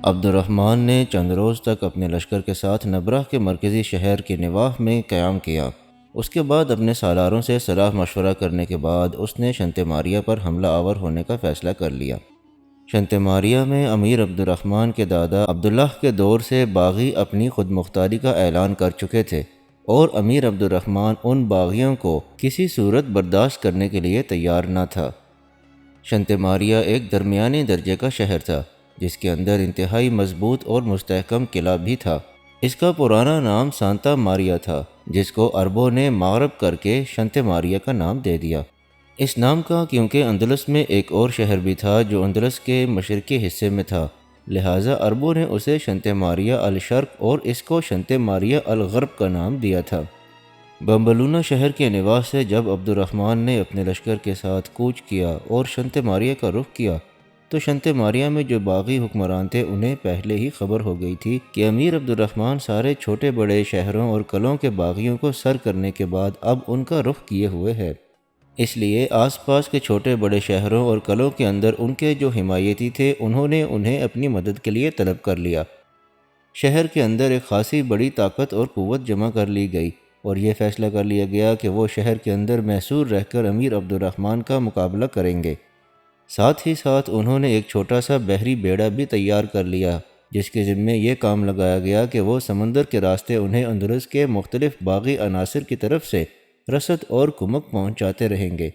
عبد الرحمن نے چند روز تک اپنے لشکر کے ساتھ نبرہ کے مرکزی شہر کے نواح میں قیام کیا۔ اس کے بعد اپنے سالاروں سے صلاح مشورہ کرنے کے بعد اس نے شنتیماریہ پر حملہ آور ہونے کا فیصلہ کر لیا۔ شنتیماریہ میں امیر عبد الرحمن کے دادا عبداللہ کے دور سے باغی اپنی خود مختاری کا اعلان کر چکے تھے، اور امیر عبد الرحمن ان باغیوں کو کسی صورت برداشت کرنے کے لیے تیار نہ تھا۔ شنتیماریہ ایک درمیانی درجے کا شہر تھا، جس کے اندر انتہائی مضبوط اور مستحکم قلعہ بھی تھا۔ اس کا پرانا نام سانتا ماریا تھا، جس کو عربوں نے مغرب کر کے شنتیماریہ کا نام دے دیا۔ اس نام کا کیونکہ اندلس میں ایک اور شہر بھی تھا جو اندلس کے مشرقی حصے میں تھا، لہٰذا عربوں نے اسے شنتیماریہ الشرق اور اس کو شنتیماریہ الغرب کا نام دیا تھا۔ بمبلونا شہر کے نواح سے جب عبد الرحمن نے اپنے لشکر کے ساتھ کوچ کیا اور شنتیماریہ کا رخ کیا تو شنتیماریہ میں جو باغی حکمران تھے انہیں پہلے ہی خبر ہو گئی تھی کہ امیر عبد الرحمن سارے چھوٹے بڑے شہروں اور قلعوں کے باغیوں کو سر کرنے کے بعد اب ان کا رخ کیے ہوئے ہے۔ اس لیے آس پاس کے چھوٹے بڑے شہروں اور قلعوں کے اندر ان کے جو حمایتی تھے انہوں نے انہیں اپنی مدد کے لیے طلب کر لیا۔ شہر کے اندر ایک خاصی بڑی طاقت اور قوت جمع کر لی گئی اور یہ فیصلہ کر لیا گیا کہ وہ شہر کے اندر محصور رہ کر امیر عبد الرحمن کا مقابلہ کریں گے۔ ساتھ ہی ساتھ انہوں نے ایک چھوٹا سا بحری بیڑا بھی تیار کر لیا، جس کے ذمے یہ کام لگایا گیا کہ وہ سمندر کے راستے انہیں اندلس کے مختلف باغی عناصر کی طرف سے رسد اور کمک پہنچاتے رہیں گے۔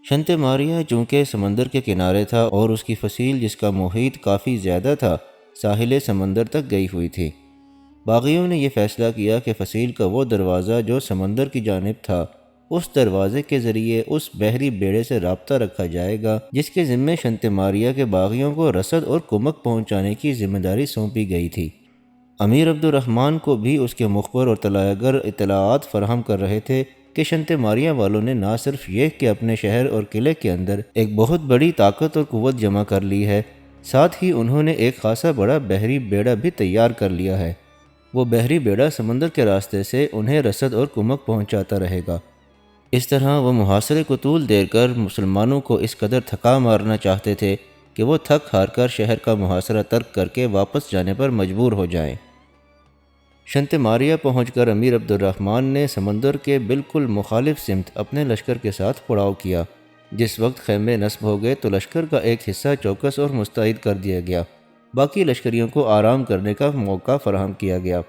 شنتیماریہ چونکہ سمندر کے کنارے تھا اور اس کی فصیل جس کا محیط کافی زیادہ تھا ساحل سمندر تک گئی ہوئی تھی، باغیوں نے یہ فیصلہ کیا کہ فصیل کا وہ دروازہ جو سمندر کی جانب تھا، اس دروازے کے ذریعے اس بحری بیڑے سے رابطہ رکھا جائے گا جس کے ذمے شنتیماریہ کے باغیوں کو رسد اور کمک پہنچانے کی ذمہ داری سونپی گئی تھی۔ امیر عبد الرحمن کو بھی اس کے مخبر اور طلایہ گر اطلاعات فراہم کر رہے تھے کہ شنتیماریہ والوں نے نہ صرف یہ کہ اپنے شہر اور قلعے کے اندر ایک بہت بڑی طاقت اور قوت جمع کر لی ہے، ساتھ ہی انہوں نے ایک خاصا بڑا بحری بیڑا بھی تیار کر لیا ہے۔ وہ بحری بیڑا سمندر کے راستے سے انہیں رسد اور کمک پہنچاتا رہے گا۔ اس طرح وہ محاصرے کو طول دیر کر مسلمانوں کو اس قدر تھکا مارنا چاہتے تھے کہ وہ تھک ہار کر شہر کا محاصرہ ترک کر کے واپس جانے پر مجبور ہو جائیں۔ شنتیماریہ پہنچ کر امیر عبد الرحمن نے سمندر کے بالکل مخالف سمت اپنے لشکر کے ساتھ پڑاؤ کیا۔ جس وقت خیمے نصب ہو گئے تو لشکر کا ایک حصہ چوکس اور مستعد کر دیا گیا، باقی لشکریوں کو آرام کرنے کا موقع فراہم کیا گیا۔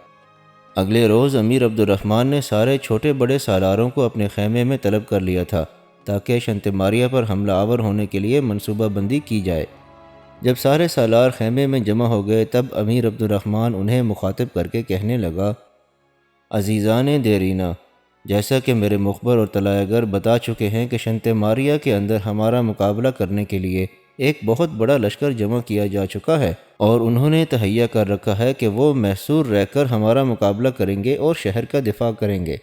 اگلے روز امیر عبد الرحمن نے سارے چھوٹے بڑے سالاروں کو اپنے خیمے میں طلب کر لیا تھا تاکہ شنتیماریہ پر حملہ آور ہونے کے لیے منصوبہ بندی کی جائے۔ جب سارے سالار خیمے میں جمع ہو گئے تب امیر عبد الرحمن انہیں مخاطب کر کے کہنے لگا، عزیزان دیرینہ، جیسا کہ میرے مخبر اور طلایہ گر بتا چکے ہیں کہ شنتیماریہ کے اندر ہمارا مقابلہ کرنے کے لیے ایک بہت بڑا لشکر جمع کیا جا چکا ہے اور انہوں نے تہیہ کر رکھا ہے کہ وہ محصور رہ کر ہمارا مقابلہ کریں گے اور شہر کا دفاع کریں گے۔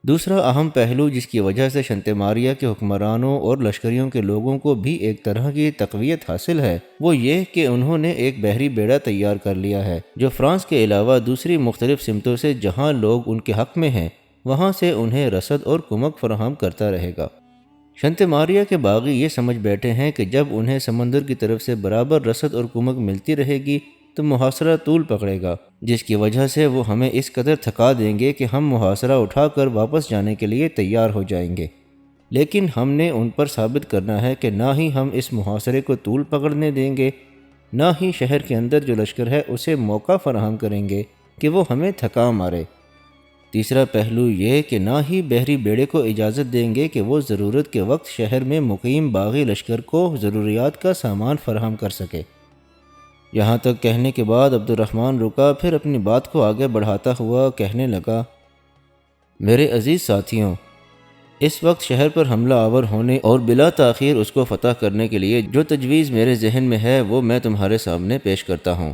دوسرا اہم پہلو جس کی وجہ سے شنتیماریہ کے حکمرانوں اور لشکریوں کے لوگوں کو بھی ایک طرح کی تقویت حاصل ہے، وہ یہ کہ انہوں نے ایک بحری بیڑا تیار کر لیا ہے جو فرانس کے علاوہ دوسری مختلف سمتوں سے جہاں لوگ ان کے حق میں ہیں وہاں سے انہیں رسد اور کمک فراہم کرتا رہے گا۔ شنتیماریہ کے باغی یہ سمجھ بیٹھے ہیں کہ جب انہیں سمندر کی طرف سے برابر رسد اور کمک ملتی رہے گی تو محاصرہ طول پکڑے گا، جس کی وجہ سے وہ ہمیں اس قدر تھکا دیں گے کہ ہم محاصرہ اٹھا کر واپس جانے کے لیے تیار ہو جائیں گے۔ لیکن ہم نے ان پر ثابت کرنا ہے کہ نہ ہی ہم اس محاصرے کو طول پکڑنے دیں گے، نہ ہی شہر کے اندر جو لشکر ہے اسے موقع فراہم کریں گے کہ وہ ہمیں تھکا مارے۔ تیسرا پہلو یہ کہ نہ ہی بحری بیڑے کو اجازت دیں گے کہ وہ ضرورت کے وقت شہر میں مقیم باغی لشکر کو ضروریات کا سامان فراہم کر سکے۔ یہاں تک کہنے کے بعد عبد الرحمن رکا، پھر اپنی بات کو آگے بڑھاتا ہوا کہنے لگا، میرے عزیز ساتھیوں، اس وقت شہر پر حملہ آور ہونے اور بلا تاخیر اس کو فتح کرنے کے لیے جو تجویز میرے ذہن میں ہے وہ میں تمہارے سامنے پیش کرتا ہوں۔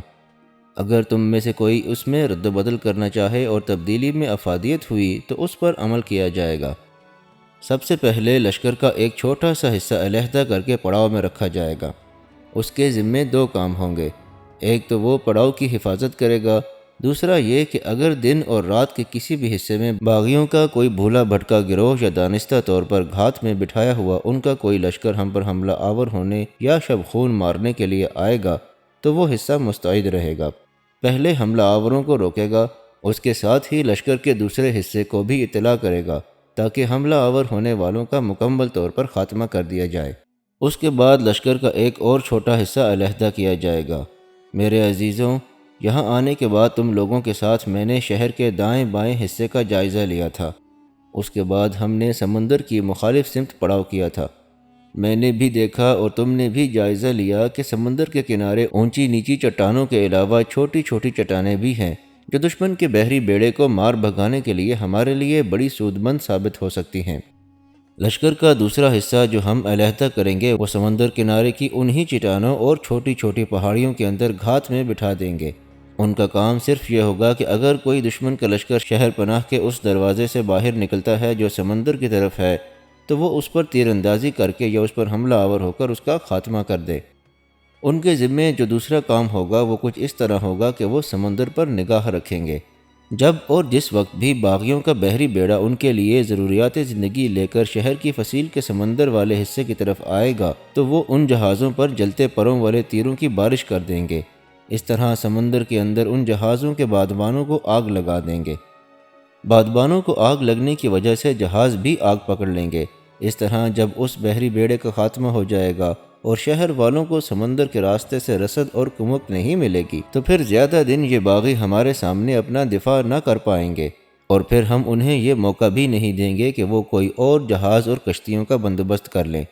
اگر تم میں سے کوئی اس میں رد و بدل کرنا چاہے اور تبدیلی میں افادیت ہوئی تو اس پر عمل کیا جائے گا۔ سب سے پہلے لشکر کا ایک چھوٹا سا حصہ علیحدہ کر کے پڑاؤ میں رکھا جائے گا۔ اس کے ذمے دو کام ہوں گے، ایک تو وہ پڑاؤ کی حفاظت کرے گا، دوسرا یہ کہ اگر دن اور رات کے کسی بھی حصے میں باغیوں کا کوئی بھولا بھٹکا گروہ یا دانستہ طور پر گھات میں بٹھایا ہوا ان کا کوئی لشکر ہم پر حملہ آور ہونے یا شب خون مارنے کے لیے آئے گا تو وہ حصہ مستعد رہے گا، پہلے حملہ آوروں کو روکے گا، اس کے ساتھ ہی لشکر کے دوسرے حصے کو بھی اطلاع کرے گا تاکہ حملہ آور ہونے والوں کا مکمل طور پر خاتمہ کر دیا جائے۔ اس کے بعد لشکر کا ایک اور چھوٹا حصہ علیحدہ کیا جائے گا۔ میرے عزیزوں، یہاں آنے کے بعد تم لوگوں کے ساتھ میں نے شہر کے دائیں بائیں حصے کا جائزہ لیا تھا۔ اس کے بعد ہم نے سمندر کی مخالف سمت پڑاؤ کیا تھا۔ میں نے بھی دیکھا اور تم نے بھی جائزہ لیا کہ سمندر کے کنارے اونچی نیچی چٹانوں کے علاوہ چھوٹی چھوٹی چٹانیں بھی ہیں جو دشمن کے بحری بیڑے کو مار بھگانے کے لیے ہمارے لیے بڑی سود مند ثابت ہو سکتی ہیں۔ لشکر کا دوسرا حصہ جو ہم علیحدہ کریں گے وہ سمندر کنارے کی انہی چٹانوں اور چھوٹی چھوٹی پہاڑیوں کے اندر گھات میں بٹھا دیں گے۔ ان کا کام صرف یہ ہوگا کہ اگر کوئی دشمن کا لشکر شہر پناہ کے اس دروازے سے باہر نکلتا ہے جو سمندر کی طرف ہے تو وہ اس پر تیر اندازی کر کے یا اس پر حملہ آور ہو کر اس کا خاتمہ کر دے۔ ان کے ذمے جو دوسرا کام ہوگا وہ کچھ اس طرح ہوگا کہ وہ سمندر پر نگاہ رکھیں گے۔ جب اور جس وقت بھی باغیوں کا بحری بیڑا ان کے لیے ضروریات زندگی لے کر شہر کی فصیل کے سمندر والے حصے کی طرف آئے گا تو وہ ان جہازوں پر جلتے پروں والے تیروں کی بارش کر دیں گے۔ اس طرح سمندر کے اندر ان جہازوں کے بادبانوں کو آگ لگا دیں گے۔ بادبانوں کو آگ لگنے کی وجہ سے جہاز بھی آگ پکڑ لیں گے۔ اس طرح جب اس بحری بیڑے کا خاتمہ ہو جائے گا اور شہر والوں کو سمندر کے راستے سے رسد اور کمک نہیں ملے گی تو پھر زیادہ دن یہ باغی ہمارے سامنے اپنا دفاع نہ کر پائیں گے، اور پھر ہم انہیں یہ موقع بھی نہیں دیں گے کہ وہ کوئی اور جہاز اور کشتیوں کا بندوبست کر لیں۔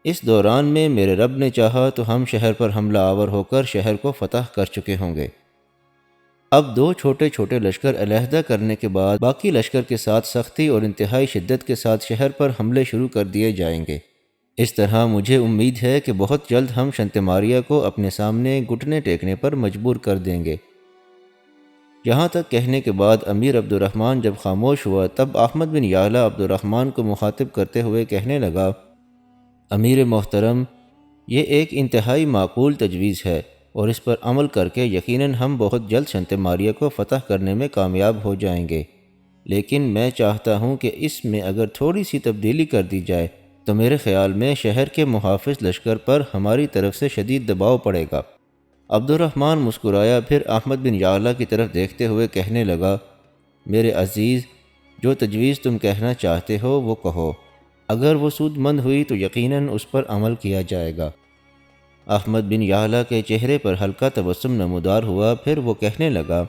اس دوران میں میرے رب نے چاہا تو ہم شہر پر حملہ آور ہو کر شہر کو فتح کر چکے ہوں گے۔ اب دو چھوٹے چھوٹے لشکر علیحدہ کرنے کے بعد باقی لشکر کے ساتھ سختی اور انتہائی شدت کے ساتھ شہر پر حملے شروع کر دیے جائیں گے۔ اس طرح مجھے امید ہے کہ بہت جلد ہم شنتماریہ کو اپنے سامنے گھٹنے ٹیکنے پر مجبور کر دیں گے۔ یہاں تک کہنے کے بعد امیر عبد الرحمن جب خاموش ہوا تب احمد بن یعلا عبد الرحمن کو مخاطب کرتے ہوئے کہنے لگا، امیر محترم، یہ ایک انتہائی معقول تجویز ہے اور اس پر عمل کر کے یقیناً ہم بہت جلد شنتماریہ کو فتح کرنے میں کامیاب ہو جائیں گے، لیکن میں چاہتا ہوں کہ اس میں اگر تھوڑی سی تبدیلی کر دی جائے تو میرے خیال میں شہر کے محافظ لشکر پر ہماری طرف سے شدید دباؤ پڑے گا۔ عبد الرحمن مسکرایا، پھر احمد بن یعلا کی طرف دیکھتے ہوئے کہنے لگا، میرے عزیز، جو تجویز تم کہنا چاہتے ہو وہ کہو، اگر وہ سود مند ہوئی تو یقیناً اس پر عمل کیا جائے گا۔ احمد بن یعلا کے چہرے پر ہلکا تبسم نمودار ہوا، پھر وہ کہنے لگا،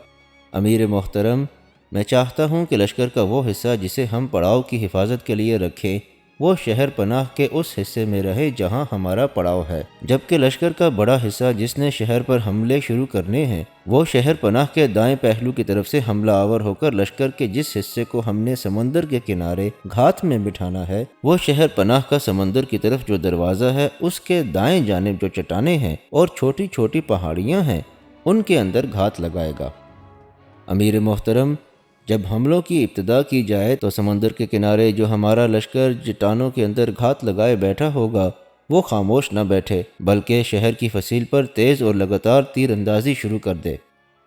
امیر محترم، میں چاہتا ہوں کہ لشکر کا وہ حصہ جسے ہم پڑاؤ کی حفاظت کے لیے رکھیں وہ شہر پناہ کے اس حصے میں رہے جہاں ہمارا پڑاؤ ہے، جبکہ لشکر کا بڑا حصہ جس نے شہر پر حملے شروع کرنے ہیں وہ شہر پناہ کے دائیں پہلو کی طرف سے حملہ آور ہو کر لشکر کے جس حصے کو ہم نے سمندر کے کنارے گھات میں بٹھانا ہے وہ شہر پناہ کا سمندر کی طرف جو دروازہ ہے اس کے دائیں جانب جو چٹانیں ہیں اور چھوٹی چھوٹی پہاڑیاں ہیں ان کے اندر گھات لگائے گا۔ امیر محترم، جب حملوں کی ابتدا کی جائے تو سمندر کے کنارے جو ہمارا لشکر چٹانوں کے اندر گھات لگائے بیٹھا ہوگا وہ خاموش نہ بیٹھے بلکہ شہر کی فصیل پر تیز اور لگاتار تیر اندازی شروع کر دے۔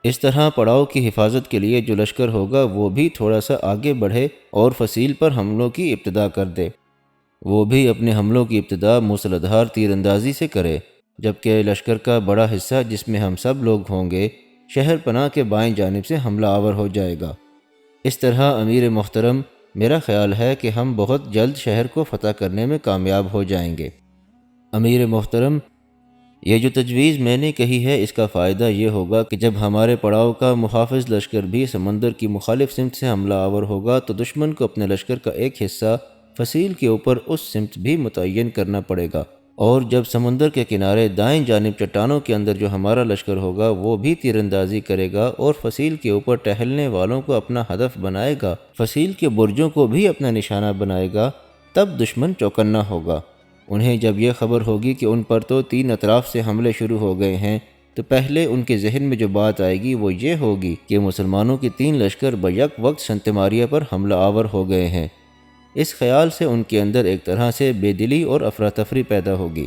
اس طرح پڑاؤ کی حفاظت کے لیے جو لشکر ہوگا وہ بھی تھوڑا سا آگے بڑھے اور فصیل پر حملوں کی ابتدا کر دے۔ وہ بھی اپنے حملوں کی ابتدا موسلادھار تیر اندازی سے کرے، جبکہ لشکر کا بڑا حصہ جس میں ہم سب لوگ ہوں گے شہر پناہ کے بائیں جانب سے حملہ آور ہو جائے گا۔ اس طرح امیر محترم، میرا خیال ہے کہ ہم بہت جلد شہر کو فتح کرنے میں کامیاب ہو جائیں گے۔ امیر محترم، یہ جو تجویز میں نے کہی ہے اس کا فائدہ یہ ہوگا کہ جب ہمارے پڑاؤ کا محافظ لشکر بھی سمندر کی مخالف سمت سے حملہ آور ہوگا تو دشمن کو اپنے لشکر کا ایک حصہ فصیل کے اوپر اس سمت بھی متعین کرنا پڑے گا، اور جب سمندر کے کنارے دائیں جانب چٹانوں کے اندر جو ہمارا لشکر ہوگا وہ بھی تیر اندازی کرے گا اور فصیل کے اوپر ٹہلنے والوں کو اپنا ہدف بنائے گا، فصیل کے برجوں کو بھی اپنا نشانہ بنائے گا، تب دشمن چوکنا ہوگا۔ انہیں جب یہ خبر ہوگی کہ ان پر تو 3 اطراف سے حملے شروع ہو گئے ہیں تو پہلے ان کے ذہن میں جو بات آئے گی وہ یہ ہوگی کہ مسلمانوں کی 3 لشکر بیک وقت شنتماریہ پر حملہ آور ہو گئے ہیں۔ اس خیال سے ان کے اندر ایک طرح سے بے دلی اور افراتفری پیدا ہوگی۔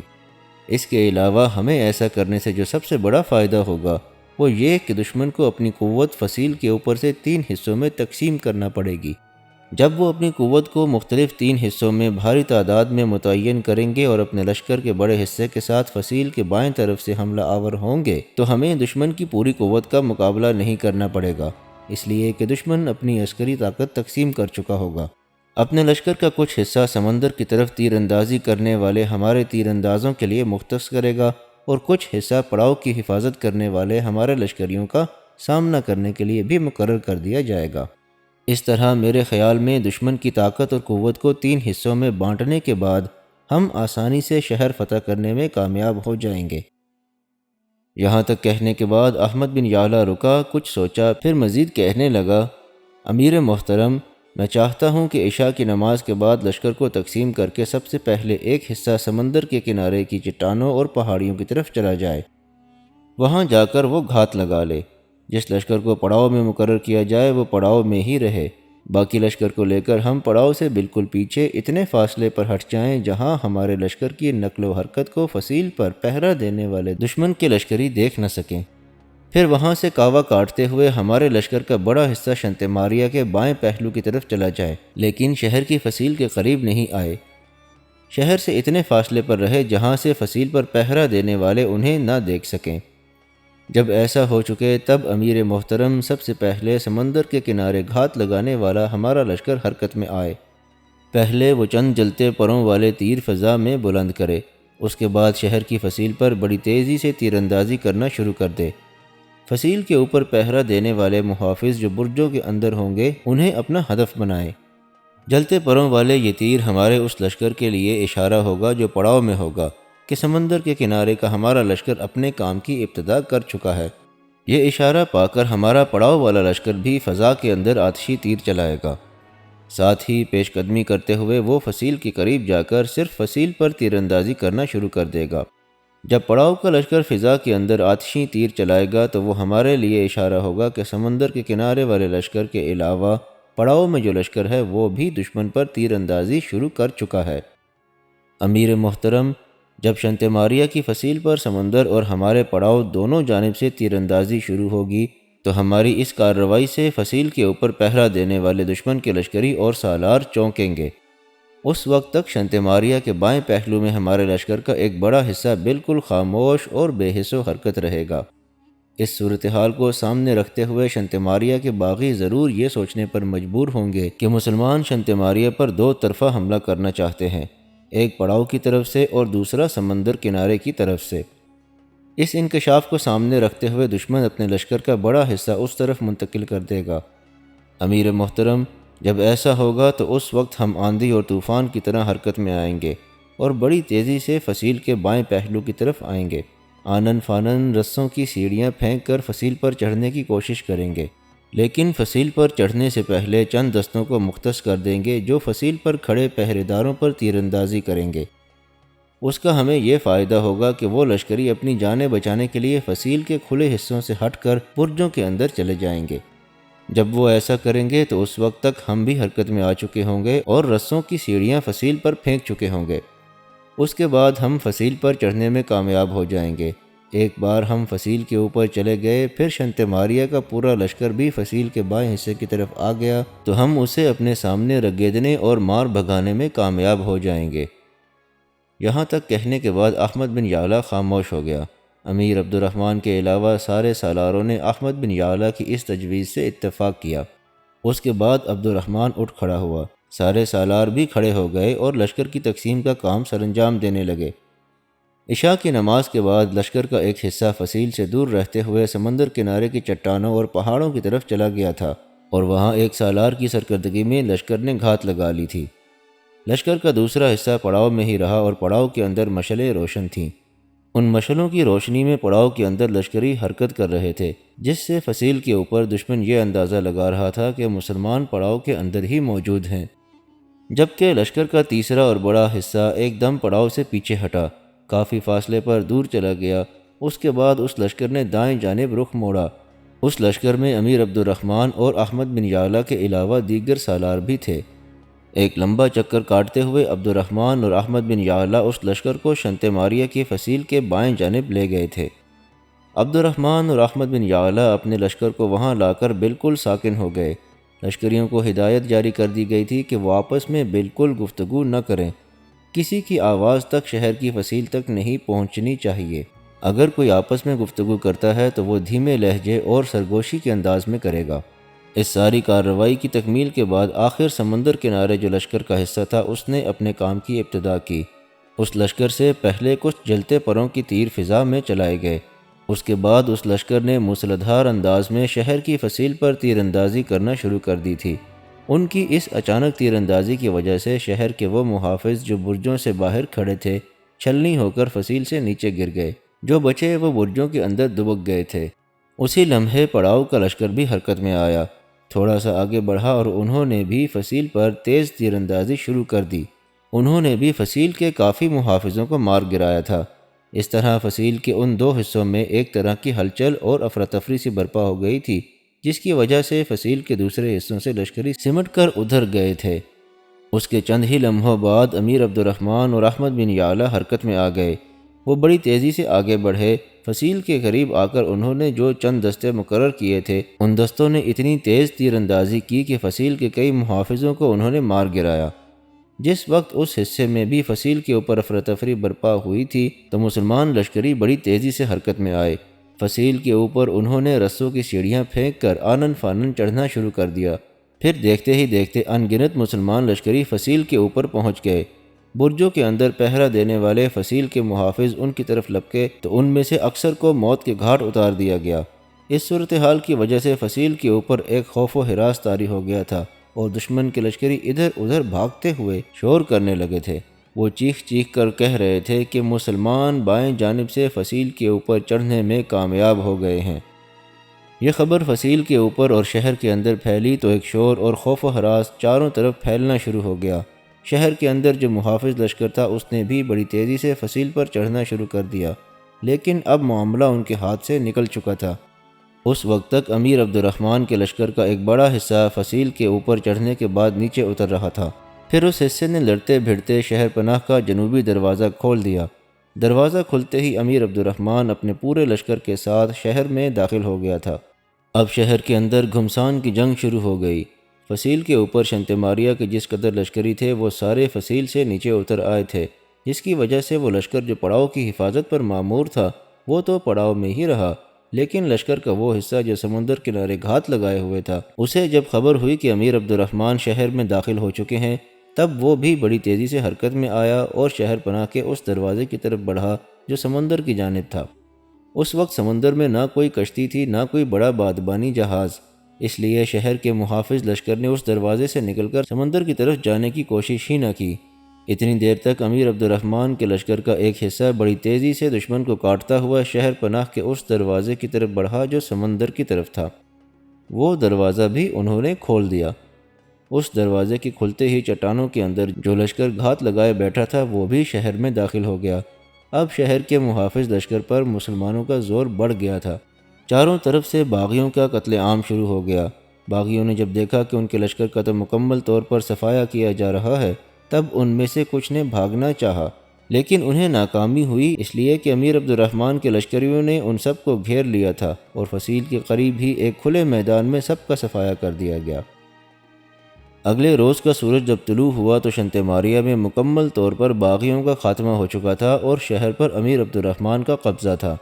اس کے علاوہ ہمیں ایسا کرنے سے جو سب سے بڑا فائدہ ہوگا وہ یہ کہ دشمن کو اپنی قوت فصیل کے اوپر سے 3 حصوں میں تقسیم کرنا پڑے گی، جب وہ اپنی قوت کو مختلف 3 حصوں میں بھاری تعداد میں متعین کریں گے اور اپنے لشکر کے بڑے حصے کے ساتھ فصیل کے بائیں طرف سے حملہ آور ہوں گے تو ہمیں دشمن کی پوری قوت کا مقابلہ نہیں کرنا پڑے گا، اس لیے کہ دشمن اپنی عسکری طاقت تقسیم کر چکا ہوگا۔ اپنے لشکر کا کچھ حصہ سمندر کی طرف تیر اندازی کرنے والے ہمارے تیر اندازوں کے لیے مختص کرے گا اور کچھ حصہ پڑاؤ کی حفاظت کرنے والے ہمارے لشکریوں کا سامنا کرنے کے لیے بھی مقرر کر دیا جائے گا۔ اس طرح میرے خیال میں دشمن کی طاقت اور قوت کو 3 حصوں میں بانٹنے کے بعد ہم آسانی سے شہر فتح کرنے میں کامیاب ہو جائیں گے۔ یہاں تک کہنے کے بعد احمد بن یعلا رکا، کچھ سوچا، پھر مزید کہنے لگا، امیر محترم، میں چاہتا ہوں کہ عشاء کی نماز کے بعد لشکر کو تقسیم کر کے سب سے پہلے ایک حصہ سمندر کے کنارے کی چٹانوں اور پہاڑیوں کی طرف چلا جائے، وہاں جا کر وہ گھات لگا لے۔ جس لشکر کو پڑاؤ میں مقرر کیا جائے وہ پڑاؤ میں ہی رہے، باقی لشکر کو لے کر ہم پڑاؤ سے بالکل پیچھے اتنے فاصلے پر ہٹ جائیں جہاں ہمارے لشکر کی نقل و حرکت کو فصیل پر پہرا دینے والے دشمن کے لشکری دیکھ نہ سکیں۔ پھر وہاں سے کاوا کاٹتے ہوئے ہمارے لشکر کا بڑا حصہ شنتماریہ کے بائیں پہلو کی طرف چلا جائے، لیکن شہر کی فصیل کے قریب نہیں آئے، شہر سے اتنے فاصلے پر رہے جہاں سے فصیل پر پہرا دینے والے انہیں نہ دیکھ سکیں۔ جب ایسا ہو چکے تب امیر محترم سب سے پہلے سمندر کے کنارے گھات لگانے والا ہمارا لشکر حرکت میں آئے۔ پہلے وہ چند جلتے پروں والے تیر فضا میں بلند کرے، اس کے بعد شہر کی فصیل پر بڑی تیزی سے تیر اندازی کرنا شروع کر دے۔ فصیل کے اوپر پہرا دینے والے محافظ جو برجوں کے اندر ہوں گے انہیں اپنا ہدف بنائے۔ جلتے پروں والے یہ تیر ہمارے اس لشکر کے لیے اشارہ ہوگا جو پڑاؤ میں ہوگا کہ سمندر کے کنارے کا ہمارا لشکر اپنے کام کی ابتدا کر چکا ہے۔ یہ اشارہ پا کر ہمارا پڑاؤ والا لشکر بھی فضا کے اندر آتشی تیر چلائے گا۔ ساتھ ہی پیش قدمی کرتے ہوئے وہ فصیل کے قریب جا کر صرف فصیل پر تیر اندازی کرنا شروع کر دے گا۔ جب پڑاؤ کا لشکر فضا کے اندر آتشی تیر چلائے گا تو وہ ہمارے لیے اشارہ ہوگا کہ سمندر کے کنارے والے لشکر کے علاوہ پڑاؤ میں جو لشکر ہے وہ بھی دشمن پر تیر اندازی شروع کر چکا ہے۔ امیر محترم، جب شنتماریہ کی فصیل پر سمندر اور ہمارے پڑاؤ دونوں جانب سے تیر اندازی شروع ہوگی تو ہماری اس کارروائی سے فصیل کے اوپر پہرا دینے والے دشمن کے لشکری اور سالار چونکیں گے۔ اس وقت تک شنتماریہ کے بائیں پہلو میں ہمارے لشکر کا ایک بڑا حصہ بالکل خاموش اور بے حس و حرکت رہے گا۔ اس صورتحال کو سامنے رکھتے ہوئے شنتماریہ کے باغی ضرور یہ سوچنے پر مجبور ہوں گے کہ مسلمان شنتماریہ پر 2 طرفہ حملہ کرنا چاہتے ہیں، ایک پڑاؤ کی طرف سے اور دوسرا سمندر کنارے کی طرف سے۔ اس انکشاف کو سامنے رکھتے ہوئے دشمن اپنے لشکر کا بڑا حصہ اس طرف منتقل کر دے گا۔ امیر محترم، جب ایسا ہوگا تو اس وقت ہم آندھی اور طوفان کی طرح حرکت میں آئیں گے اور بڑی تیزی سے فصیل کے بائیں پہلو کی طرف آئیں گے۔ آنن فانن رسوں کی سیڑھیاں پھینک کر فصیل پر چڑھنے کی کوشش کریں گے، لیکن فصیل پر چڑھنے سے پہلے چند دستوں کو مختص کر دیں گے جو فصیل پر کھڑے پہرے داروں پر تیر اندازی کریں گے۔ اس کا ہمیں یہ فائدہ ہوگا کہ وہ لشکری اپنی جانیں بچانے کے لیے فصیل کے کھلے حصوں سے ہٹ کر برجوں کے اندر چلے جائیں گے۔ جب وہ ایسا کریں گے تو اس وقت تک ہم بھی حرکت میں آ چکے ہوں گے اور رسوں کی سیڑھیاں فصیل پر پھینک چکے ہوں گے۔ اس کے بعد ہم فصیل پر چڑھنے میں کامیاب ہو جائیں گے۔ ایک بار ہم فصیل کے اوپر چلے گئے، پھر شنتماریہ کا پورا لشکر بھی فصیل کے بائیں حصے کی طرف آ گیا تو ہم اسے اپنے سامنے رگیدنے اور مار بھگانے میں کامیاب ہو جائیں گے۔ یہاں تک کہنے کے بعد احمد بن یعلا خاموش ہو گیا۔ امیر عبد الرحمن کے علاوہ سارے سالاروں نے احمد بن یعلا کی اس تجویز سے اتفاق کیا۔ اس کے بعد عبد الرحمن اٹھ کھڑا ہوا، سارے سالار بھی کھڑے ہو گئے اور لشکر کی تقسیم کا کام سر انجام دینے لگے۔ عشاء کی نماز کے بعد لشکر کا ایک حصہ فصیل سے دور رہتے ہوئے سمندر کنارے کی چٹانوں اور پہاڑوں کی طرف چلا گیا تھا اور وہاں ایک سالار کی سرکردگی میں لشکر نے گھات لگا لی تھی۔ لشکر کا دوسرا حصہ پڑاؤ میں ہی رہا اور پڑاؤ کے اندر مشعلیں روشن تھیں۔ ان مشعلوں کی روشنی میں پڑاؤ کے اندر لشکری حرکت کر رہے تھے، جس سے فصیل کے اوپر دشمن یہ اندازہ لگا رہا تھا کہ مسلمان پڑاؤ کے اندر ہی موجود ہیں۔ جبکہ لشکر کا تیسرا اور بڑا حصہ ایک دم پڑاؤ سے پیچھے ہٹا، کافی فاصلے پر دور چلا گیا۔ اس کے بعد اس لشکر نے دائیں جانب رخ موڑا۔ اس لشکر میں امیر عبد الرحمن اور احمد بن یعلا کے علاوہ دیگر سالار بھی تھے۔ ایک لمبا چکر کاٹتے ہوئے عبد الرحمن اور احمد بن یعلا اس لشکر کو شنتماریہ کی فصیل کے بائیں جانب لے گئے تھے۔ عبد الرحمن اور احمد بن یعلا اپنے لشکر کو وہاں لا کر بالکل ساکن ہو گئے۔ لشکریوں کو ہدایت جاری کر دی گئی تھی کہ وہ آپس میں بالکل گفتگو نہ کریں، کسی کی آواز تک شہر کی فصیل تک نہیں پہنچنی چاہیے۔ اگر کوئی آپس میں گفتگو کرتا ہے تو وہ دھیمے لہجے اور سرگوشی کے انداز میں کرے گا۔ اس ساری کارروائی کی تکمیل کے بعد آخر سمندر کنارے جو لشکر کا حصہ تھا اس نے اپنے کام کی ابتدا کی۔ اس لشکر سے پہلے کچھ جلتے پروں کی تیر فضا میں چلائے گئے۔ اس کے بعد اس لشکر نے موسلادھار انداز میں شہر کی فصیل پر تیر اندازی کرنا شروع کر دی تھی۔ ان کی اس اچانک تیر اندازی کی وجہ سے شہر کے وہ محافظ جو برجوں سے باہر کھڑے تھے چھلنی ہو کر فصیل سے نیچے گر گئے، جو بچے وہ برجوں کے اندر دبک گئے تھے۔ اسی لمحے پڑاؤ کا لشکر بھی حرکت میں آیا، تھوڑا سا آگے بڑھا اور انہوں نے بھی فصیل پر تیز تیر اندازی شروع کر دی۔ انہوں نے بھی فصیل کے کافی محافظوں کو مار گرایا تھا۔ اس طرح فصیل کے ان دو حصوں میں ایک طرح کی ہلچل اور افراتفری سی برپا ہو گئی تھی، جس کی وجہ سے فصیل کے دوسرے حصوں سے لشکری سمٹ کر ادھر گئے تھے۔ اس کے چند ہی لمحوں بعد امیر عبد الرحمن اور احمد بن یعلا حرکت میں آ گئے۔ وہ بڑی تیزی سے آگے بڑھے۔ فصیل کے قریب آ کر انہوں نے جو چند دستے مقرر کیے تھے، ان دستوں نے اتنی تیز تیر اندازی کی کہ فصیل کے کئی محافظوں کو انہوں نے مار گرایا۔ جس وقت اس حصے میں بھی فصیل کے اوپر افراتفری برپا ہوئی تھی تو مسلمان لشکری بڑی تیزی سے حرکت میں آئے۔ فصیل کے اوپر انہوں نے رسوں کی سیڑھیاں پھینک کر آنن فانن چڑھنا شروع کر دیا۔ پھر دیکھتے ہی دیکھتے ان گنت مسلمان لشکری فصیل کے اوپر پہنچ گئے۔ برجوں کے اندر پہرا دینے والے فصیل کے محافظ ان کی طرف لپکے تو ان میں سے اکثر کو موت کے گھاٹ اتار دیا گیا۔ اس صورتحال کی وجہ سے فصیل کے اوپر ایک خوف و ہراس طاری ہو گیا تھا اور دشمن کے لشکری ادھر ادھر بھاگتے ہوئے شور کرنے لگے تھے۔ وہ چیخ چیخ کر کہہ رہے تھے کہ مسلمان بائیں جانب سے فصیل کے اوپر چڑھنے میں کامیاب ہو گئے ہیں۔ یہ خبر فصیل کے اوپر اور شہر کے اندر پھیلی تو ایک شور اور خوف و ہراس چاروں طرف پھیلنا شروع ہو گیا۔ شہر کے اندر جو محافظ لشکر تھا اس نے بھی بڑی تیزی سے فصیل پر چڑھنا شروع کر دیا، لیکن اب معاملہ ان کے ہاتھ سے نکل چکا تھا۔ اس وقت تک امیر عبد الرحمن کے لشکر کا ایک بڑا حصہ فصیل کے اوپر چڑھنے کے بعد نیچے اتر رہا تھا۔ پھر اس حصے نے لڑتے بھڑتے شہر پناہ کا جنوبی دروازہ کھول دیا۔ دروازہ کھلتے ہی امیر عبد الرحمن اپنے پورے لشکر کے ساتھ شہر میں داخل ہو گیا تھا۔ اب شہر کے اندر گھمسان کی جنگ شروع ہو گئی۔ فصیل کے اوپر شنتماریہ کے جس قدر لشکری تھے وہ سارے فصیل سے نیچے اتر آئے تھے، جس کی وجہ سے وہ لشکر جو پڑاؤ کی حفاظت پر مامور تھا وہ تو پڑاؤ میں ہی رہا، لیکن لشکر کا وہ حصہ جو سمندر کنارے گھات لگائے ہوئے تھا، اسے جب خبر ہوئی کہ امیر عبد الرحمن شہر میں داخل ہو چکے ہیں تب وہ بھی بڑی تیزی سے حرکت میں آیا اور شہر پناہ کے اس دروازے کی طرف بڑھا جو سمندر کی جانب تھا۔ اس وقت سمندر میں نہ کوئی کشتی تھی نہ کوئی بڑا بادبانی جہاز، اس لیے شہر کے محافظ لشکر نے اس دروازے سے نکل کر سمندر کی طرف جانے کی کوشش ہی نہ کی۔ اتنی دیر تک امیر عبد الرحمن کے لشکر کا ایک حصہ بڑی تیزی سے دشمن کو کاٹتا ہوا شہر پناہ کے اس دروازے کی طرف بڑھا جو سمندر کی طرف تھا۔ وہ دروازہ بھی انہوں نے کھول دیا۔ اس دروازے کے کھلتے ہی چٹانوں کے اندر جو لشکر گھات لگائے بیٹھا تھا وہ بھی شہر میں داخل ہو گیا۔ اب شہر کے محافظ لشکر پر مسلمانوں کا زور بڑھ گیا تھا۔ چاروں طرف سے باغیوں کا قتل عام شروع ہو گیا۔ باغیوں نے جب دیکھا کہ ان کے لشکر کا تو مکمل طور پر صفایا کیا جا رہا ہے تب ان میں سے کچھ نے بھاگنا چاہا، لیکن انہیں ناکامی ہوئی، اس لیے کہ امیر عبد الرحمن کے لشکریوں نے ان سب کو گھیر لیا تھا اور فصیل کے قریب ہی ایک کھلے میدان میں سب کا صفایا کر دیا گیا۔ اگلے روز کا سورج جب طلوع ہوا تو شنتماریہ میں مکمل طور پر باغیوں کا خاتمہ ہو چکا تھا اور شہر پر امیر عبد الرحمن کا قبضہ تھا۔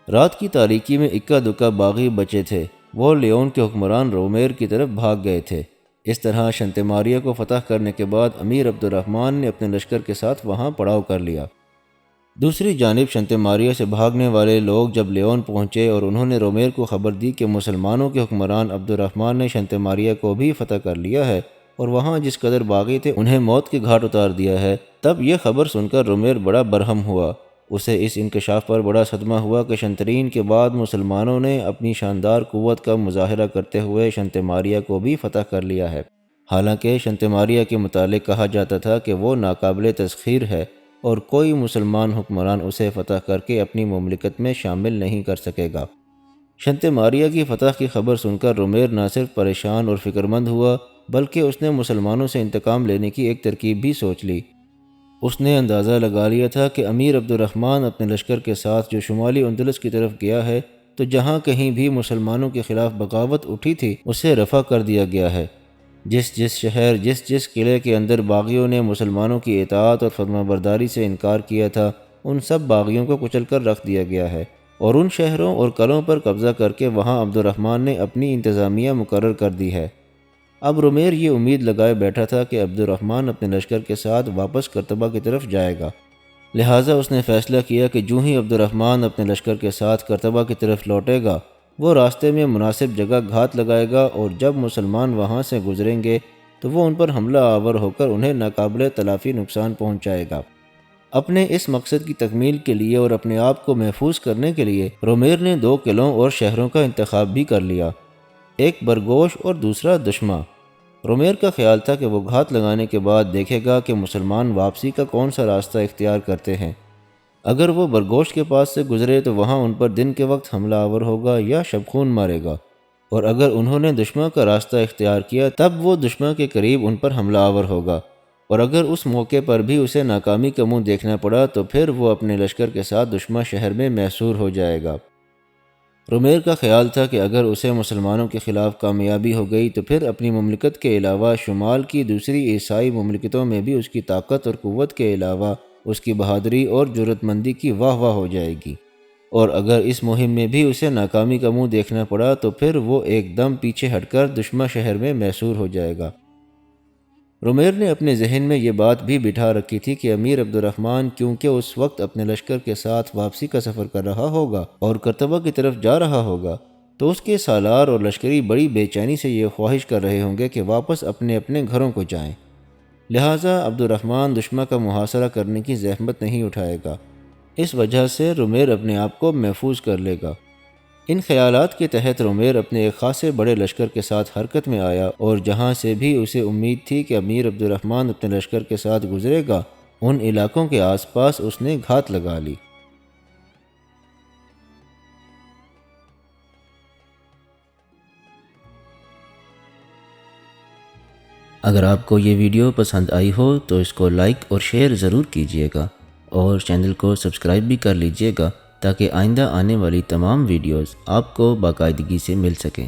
رات کی تاریکی میں اکا دکا باغی بچے تھے، وہ لیون کے حکمران رومیر کی طرف بھاگ گئے تھے۔ اس طرح شنتماریہ کو فتح کرنے کے بعد امیر عبد الرحمن نے اپنے لشکر کے ساتھ وہاں پڑاؤ کر لیا۔ دوسری جانب شنتماریہ سے بھاگنے والے لوگ جب لیون پہنچے اور انہوں نے رومیر کو خبر دی کہ مسلمانوں کے حکمران عبد الرحمن نے شنتماریہ کو بھی فتح کر لیا ہے اور وہاں جس قدر باغی تھے انہیں موت کے گھاٹ اتار دیا ہے، تب یہ خبر سن کر رومیر بڑا برہم ہوا۔ اسے اس انکشاف پر بڑا صدمہ ہوا کہ شنترین کے بعد مسلمانوں نے اپنی شاندار قوت کا مظاہرہ کرتے ہوئے شنتماریہ کو بھی فتح کر لیا ہے، حالانکہ شنتماریہ کے متعلق کہا جاتا تھا کہ وہ ناقابل تسخیر ہے اور کوئی مسلمان حکمران اسے فتح کر کے اپنی مملکت میں شامل نہیں کر سکے گا۔ شنتماریہ کی فتح کی خبر سن کر رومیر نہ صرف پریشان اور فکر مند ہوا بلکہ اس نے مسلمانوں سے انتقام لینے کی ایک ترکیب بھی سوچ لی۔ اس نے اندازہ لگا لیا تھا کہ امیر عبد الرحمن اپنے لشکر کے ساتھ جو شمالی اندلس کی طرف گیا ہے تو جہاں کہیں بھی مسلمانوں کے خلاف بغاوت اٹھی تھی اسے رفع کر دیا گیا ہے۔ جس شہر جس قلعے کے اندر باغیوں نے مسلمانوں کی اطاعت اور فرمانبرداری سے انکار کیا تھا، ان سب باغیوں کو کچل کر رکھ دیا گیا ہے، اور ان شہروں اور قلعوں پر قبضہ کر کے وہاں عبد الرحمن نے اپنی انتظامیہ مقرر کر دی ہے۔ اب رومیر یہ امید لگائے بیٹھا تھا کہ عبد الرحمن اپنے لشکر کے ساتھ واپس کرتبہ کی طرف جائے گا، لہٰذا اس نے فیصلہ کیا کہ جو ہی عبد الرحمن اپنے لشکر کے ساتھ کرتبہ کی طرف لوٹے گا، وہ راستے میں مناسب جگہ گھات لگائے گا، اور جب مسلمان وہاں سے گزریں گے تو وہ ان پر حملہ آور ہو کر انہیں ناقابل تلافی نقصان پہنچائے گا۔ اپنے اس مقصد کی تکمیل کے لیے اور اپنے آپ کو محفوظ کرنے کے لیے رومیر نے 2 قلعوں اور شہروں کا انتخاب بھی کر لیا، ایک برگوش اور دوسرا دشمہ۔ رومیر کا خیال تھا کہ وہ گھات لگانے کے بعد دیکھے گا کہ مسلمان واپسی کا کون سا راستہ اختیار کرتے ہیں۔ اگر وہ برگوش کے پاس سے گزرے تو وہاں ان پر دن کے وقت حملہ آور ہوگا یا شبخون مارے گا، اور اگر انہوں نے دشمہ کا راستہ اختیار کیا تب وہ دشمہ کے قریب ان پر حملہ آور ہوگا، اور اگر اس موقع پر بھی اسے ناکامی کا منہ دیکھنا پڑا تو پھر وہ اپنے لشکر کے ساتھ دشمہ شہر میں محصور ہو جائے گا۔ رومیر کا خیال تھا کہ اگر اسے مسلمانوں کے خلاف کامیابی ہو گئی تو پھر اپنی مملکت کے علاوہ شمال کی دوسری عیسائی مملکتوں میں بھی اس کی طاقت اور قوت کے علاوہ اس کی بہادری اور جرأت مندی کی واہ واہ ہو جائے گی، اور اگر اس مہم میں بھی اسے ناکامی کا منہ دیکھنا پڑا تو پھر وہ ایک دم پیچھے ہٹ کر دشمہ شہر میں محصور ہو جائے گا۔ رومیر نے اپنے ذہن میں یہ بات بھی بٹھا رکھی تھی کہ امیر عبد الرحمن کیونکہ اس وقت اپنے لشکر کے ساتھ واپسی کا سفر کر رہا ہوگا اور کرتبہ کی طرف جا رہا ہوگا، تو اس کے سالار اور لشکری بڑی بے چینی سے یہ خواہش کر رہے ہوں گے کہ واپس اپنے اپنے گھروں کو جائیں، لہٰذا عبد الرحمن دشمن کا محاصرہ کرنے کی زحمت نہیں اٹھائے گا، اس وجہ سے رومیر اپنے آپ کو محفوظ کر لے گا۔ ان خیالات کے تحت رومیر اپنے ایک خاصے بڑے لشکر کے ساتھ حرکت میں آیا، اور جہاں سے بھی اسے امید تھی کہ امیر عبد الرحمن اپنے لشکر کے ساتھ گزرے گا، ان علاقوں کے آس پاس اس نے گھات لگا لی۔ اگر آپ کو یہ ویڈیو پسند آئی ہو تو اس کو لائک اور شیئر ضرور کیجیے گا، اور چینل کو سبسکرائب بھی کر لیجیے گا تاکہ آئندہ آنے والی تمام ویڈیوز آپ کو باقاعدگی سے مل سکیں۔